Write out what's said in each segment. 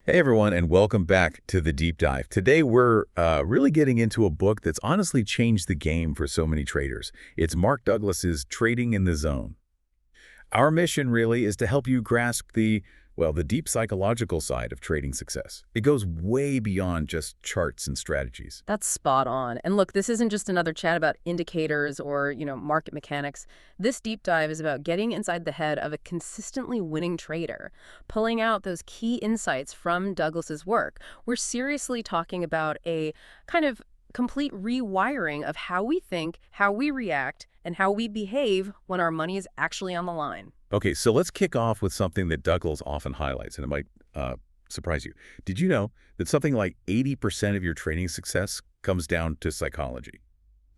Hey everyone, and welcome back to the Deep Dive. Today we're really getting into a book that's honestly changed the game for so many traders. It's Mark Douglas's Trading in the Zone. Our mission really is to help you grasp the deep psychological side of trading success. It goes way beyond just charts and strategies. That's spot on. And look, this isn't just another chat about indicators or, market mechanics. This deep dive is about getting inside the head of a consistently winning trader, pulling out those key insights from Douglas's work. We're seriously talking about a kind of complete rewiring of how we think, how we react, and how we behave when our money is actually on the line. Okay, so let's kick off with something that Douglas often highlights, and it might surprise you. Did you know that something like 80% of your trading success comes down to psychology?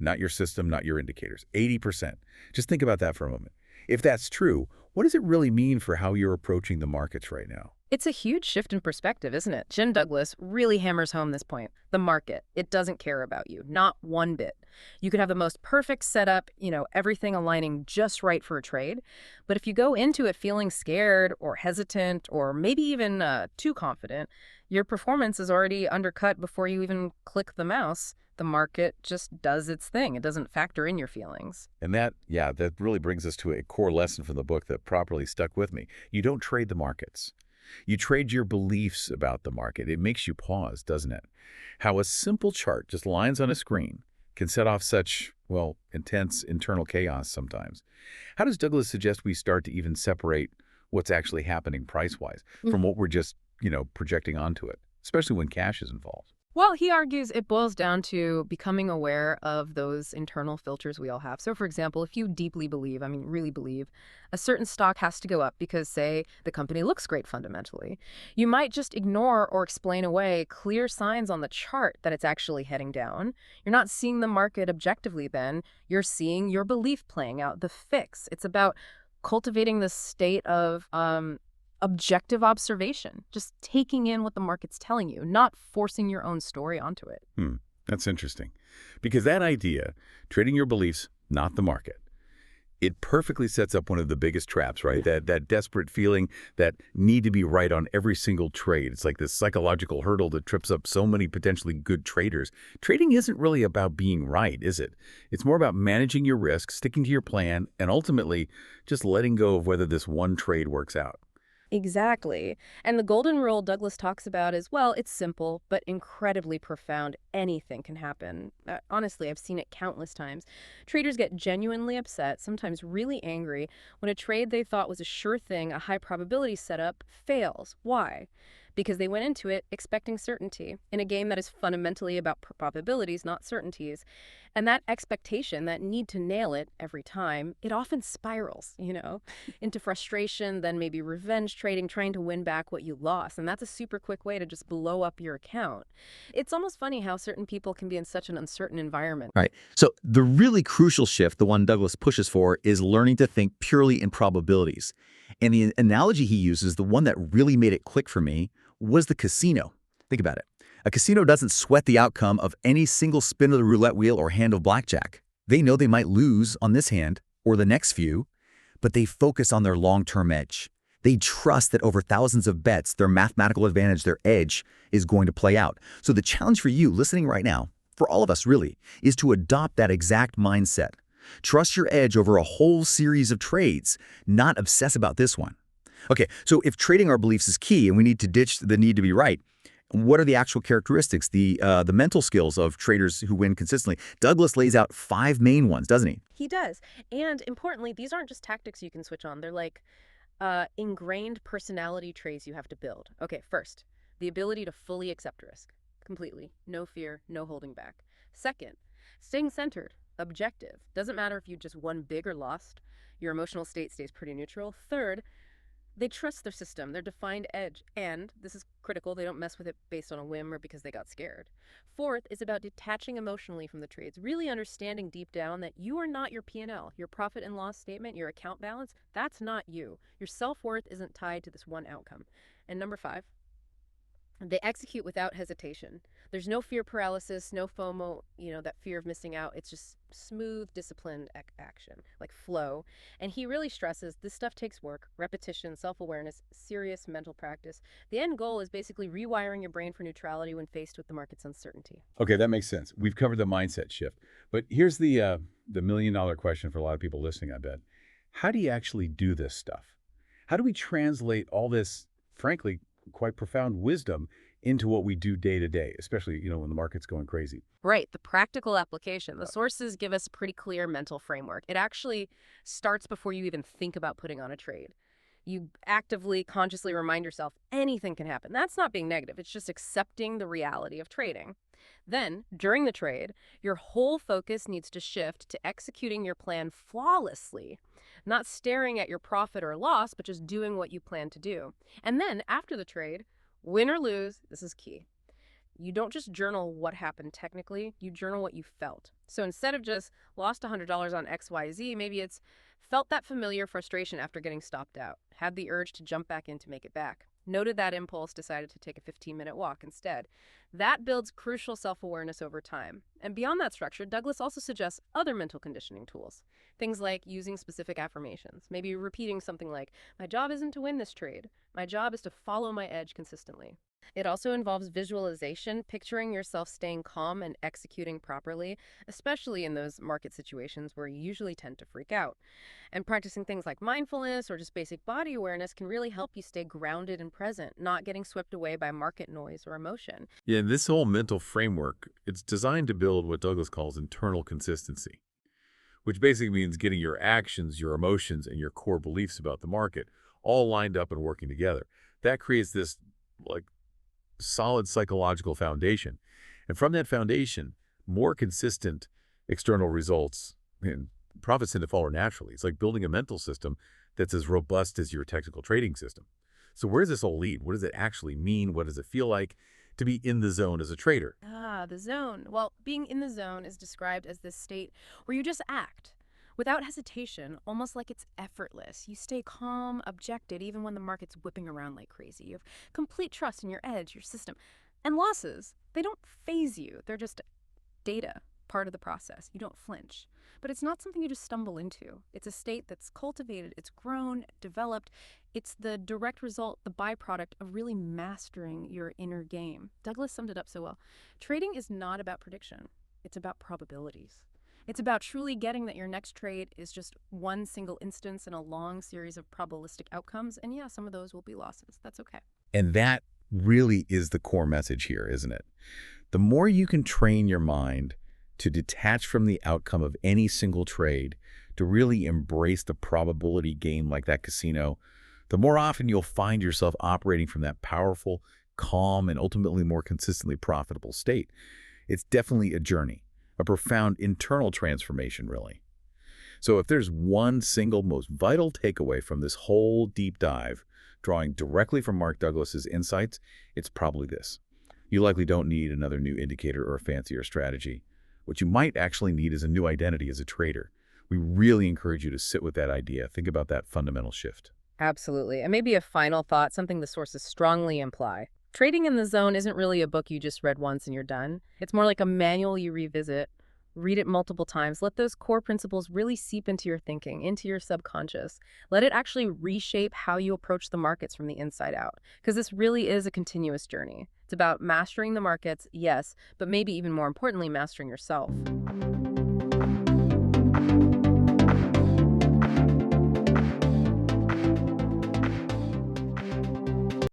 Not your system, not your indicators. 80%. Just think about that for a moment. If that's true, what does it really mean for how you're approaching the markets right now? It's a huge shift in perspective, isn't it? Jim Douglas really hammers home this point. The market, it doesn't care about you, not one bit. You could have the most perfect setup, everything aligning just right for a trade. But if you go into it feeling scared or hesitant or maybe even too confident, your performance is already undercut before you even click the mouse. The market just does its thing. It doesn't factor in your feelings. And that really brings us to a core lesson from the book that properly stuck with me. You don't trade the markets. You trade your beliefs about the market. It makes you pause, doesn't it? How a simple chart, just lines on a screen, can set off such, intense internal chaos sometimes. How does Douglas suggest we start to even separate what's actually happening price-wise from what we're just, projecting onto it, especially when cash is involved? Well, he argues it boils down to becoming aware of those internal filters we all have. So, for example, if you deeply believe, really believe, a certain stock has to go up because, say, the company looks great fundamentally, you might just ignore or explain away clear signs on the chart that it's actually heading down. You're not seeing the market objectively then. You're seeing your belief playing out, the fix. It's about cultivating the state of objective observation, just taking in what the market's telling you, not forcing your own story onto it. That's interesting. Because that idea, trading your beliefs, not the market, it perfectly sets up one of the biggest traps, right? That desperate feeling, that need to be right on every single trade. It's like this psychological hurdle that trips up so many potentially good traders. Trading isn't really about being right, is it? It's more about managing your risk, sticking to your plan, and ultimately just letting go of whether this one trade works out. Exactly. And the golden rule Douglas talks about is, well, it's simple, but incredibly profound. Anything can happen. Honestly, I've seen it countless times. Traders get genuinely upset, sometimes really angry, when a trade they thought was a sure thing, a high probability setup, fails. Why? Because they went into it expecting certainty in a game that is fundamentally about probabilities, not certainties. And that expectation, that need to nail it every time, it often spirals, into frustration, then maybe revenge trading, trying to win back what you lost. And that's a super quick way to just blow up your account. It's almost funny how certain people can be in such an uncertain environment. Right. So the really crucial shift, the one Douglas pushes for, is learning to think purely in probabilities. And the analogy he uses, the one that really made it click for me, was the casino. Think about it. A casino doesn't sweat the outcome of any single spin of the roulette wheel or hand of blackjack. They know they might lose on this hand or the next few, but they focus on their long-term edge. They trust that over thousands of bets, their mathematical advantage, their edge, is going to play out. So the challenge for you listening right now, for all of us really, is to adopt that exact mindset. Trust your edge over a whole series of trades, not obsess about this one. Okay, so if trading our beliefs is key and we need to ditch the need to be right, what are the actual characteristics, the mental skills of traders who win consistently? Douglas lays out 5 main ones, doesn't he? He does. And importantly, these aren't just tactics you can switch on. They're like ingrained personality traits you have to build. Okay, first, the ability to fully accept risk. Completely. No fear, no holding back. Second, staying centered, objective. Doesn't matter if you just won big or lost. Your emotional state stays pretty neutral. Third, they trust their system, their defined edge, and, this is critical, they don't mess with it based on a whim or because they got scared. Fourth is about detaching emotionally from the trades, really understanding deep down that you are not your P&L, your profit and loss statement, your account balance, that's not you. Your self-worth isn't tied to this one outcome. And number 5, They execute without hesitation. There's no fear paralysis, no FOMO, that fear of missing out. It's just smooth, disciplined action, like flow. And he really stresses this stuff takes work, repetition, self-awareness, serious mental practice. The end goal is basically rewiring your brain for neutrality when faced with the market's uncertainty. Okay, that makes sense. We've covered the mindset shift. But here's the million-dollar question for a lot of people listening, I bet. How do you actually do this stuff? How do we translate all this, frankly, quite profound wisdom into what we do day to day, especially, when the market's going crazy? Right, the practical application. The sources give us a pretty clear mental framework. It actually starts before you even think about putting on a trade. You actively, consciously remind yourself anything can happen. That's not being negative. It's just accepting the reality of trading. Then, during the trade, your whole focus needs to shift to executing your plan flawlessly, not staring at your profit or loss, but just doing what you plan to do. And then, after the trade, win or lose, this is key. You don't just journal what happened technically, you journal what you felt. So instead of just lost $100 on XYZ, maybe it's felt that familiar frustration after getting stopped out, had the urge to jump back in to make it back, noted that impulse, decided to take a 15-minute walk instead. That builds crucial self-awareness over time. And beyond that structure, Douglas also suggests other mental conditioning tools. Things like using specific affirmations, maybe repeating something like, my job isn't to win this trade. My job is to follow my edge consistently. It also involves visualization, picturing yourself staying calm and executing properly, especially in those market situations where you usually tend to freak out. And practicing things like mindfulness or just basic body awareness can really help you stay grounded and present, not getting swept away by market noise or emotion. Yeah, and this whole mental framework, it's designed to build what Douglas calls internal consistency, which basically means getting your actions, your emotions, and your core beliefs about the market all lined up and working together. That creates this, like, solid psychological foundation. And from that foundation, more consistent external results and profits tend to follow naturally. It's like building a mental system that's as robust as your technical trading system. So where does this all lead? What does it actually mean? What does it feel like to be in the zone as a trader? The zone. Well, being in the zone is described as this state where you just act without hesitation, almost like it's effortless. You stay calm, objected, even when the market's whipping around like crazy. You have complete trust in your edge, your system. And losses, they don't phase you. They're just data, part of the process. You don't flinch. But it's not something you just stumble into. It's a state that's cultivated, it's grown, developed. It's the direct result, the byproduct of really mastering your inner game. Douglas summed it up so well. Trading is not about prediction. It's about probabilities. It's about truly getting that your next trade is just one single instance in a long series of probabilistic outcomes. And yeah, some of those will be losses. That's okay. And that really is the core message here, isn't it? The more you can train your mind to detach from the outcome of any single trade, to really embrace the probability game like that casino, the more often you'll find yourself operating from that powerful, calm, and ultimately more consistently profitable state. It's definitely a journey, a profound internal transformation, really. So if there's one single most vital takeaway from this whole deep dive, drawing directly from Mark Douglas's insights, it's probably this. You likely don't need another new indicator or a fancier strategy. What you might actually need is a new identity as a trader. We really encourage you to sit with that idea. Think about that fundamental shift. Absolutely. And maybe a final thought, something the sources strongly imply. Trading in the Zone isn't really a book you just read once and you're done. It's more like a manual you revisit, read it multiple times. Let those core principles really seep into your thinking, into your subconscious. Let it actually reshape how you approach the markets from the inside out. Because this really is a continuous journey. It's about mastering the markets, yes, but maybe even more importantly, mastering yourself.